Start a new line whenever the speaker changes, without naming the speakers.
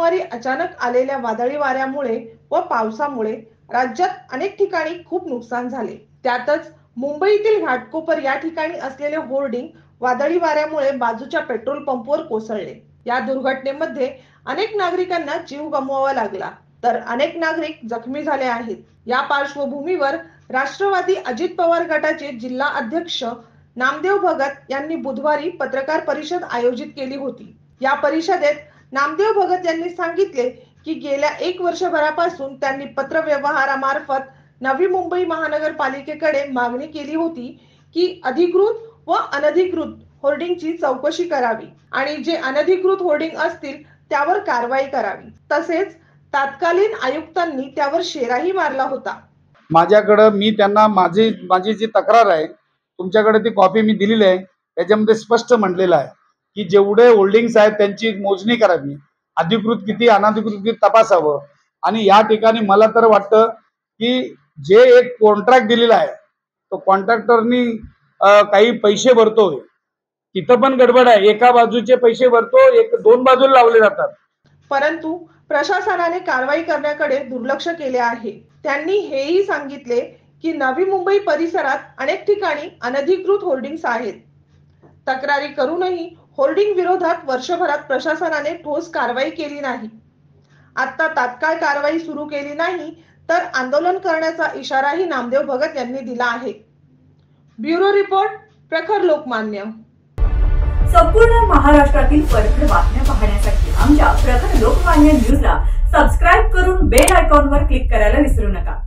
सोमवारी अचानक आलेल्या वादळी वाऱ्यामुळे व पावसामुळे राज्यात अनेक ठिकाणी खूप नुकसान झाले। त्यातच मुंबईतील घाटकोपर या ठिकाणी असलेले होर्डिंग वादळी वाऱ्यामुळे बाजूच्या पेट्रोल पंपवर कोसळले। या दुर्घटनेमध्ये अनेक नागरिकांना जीव गमवावा लागला, तर अनेक नागरिक जखमी झाले आहेत। या पार्श्वभूमीवर राष्ट्रवादी अजित पवार गटाचे जिल्हा अध्यक्ष नामदेव भगत यांनी बुधवारी पत्रकार परिषद आयोजित केली होती। या परिषदेत नामदेव भगत यांनी सांगितले की गेल्या 1 वर्षभरापासून त्यांनी पत्र व्यवहारामार्फत नवी मुंबई महानगरपालिकेकडे मागणी केली होती की अधिकृत व अनधिकृत होर्डिंगची चौकशी करावी आणि जे अनधिकृत होर्डिंग असतील त्यावर कारवाई करावी। तसेच तत्कालीन आयुक्तांनी त्यावर शेराही मारला होता।
माझ्याकडे मी त्यांना माझी जी तक्रार आहे तुमच्याकडे ती कॉपी मी दिलेली आहे। त्याच्यामध्ये स्पष्ट म्हटलेलं आहे की जेवढे होल्डिंग्स आहेत त्यांची मोजणी करावी, अधिकृत किती अनधिकृत किती तपासावं। आणि या ठिकाणी मला तर वाटतं की जे एक कॉन्ट्रॅक्ट दिलेला आहे तो कॉन्ट्रॅक्टरनी काही पैसे भरतोय, तिथं पण गडबड आहे। एका बाजूचे पैसे भरतो, एक 2 बाजूला लावले जातात।
परंतु प्रशासनाने कारवाई करण्याकडे दुर्लक्ष केले आहे। त्यांनी हेही सांगितले की नवी मुंबई परिसरात अनेक ठिकाणी अनधिकृत होर्डिंग्स आहेत। तक्रारी करूनही होर्डिंग विरोधात वर्षभरात प्रशासनाने ठोस कारवाई केली नाही। आता तात्काळ कारवाई सुरू केली नाही तर आंदोलन करण्याचा इशाराही नामदेव भगत यांनी दिला आहे। ब्युरो रिपोर्ट, प्रखर लोकमान्य।
संपूर्ण महाराष्ट्रातील परखड बातम्या पाहण्यासाठी आमच्या प्रखर लोकमान्य न्यूजला सबस्क्राइब करून बेल आयकॉनवर क्लिक करायला विसरू नका।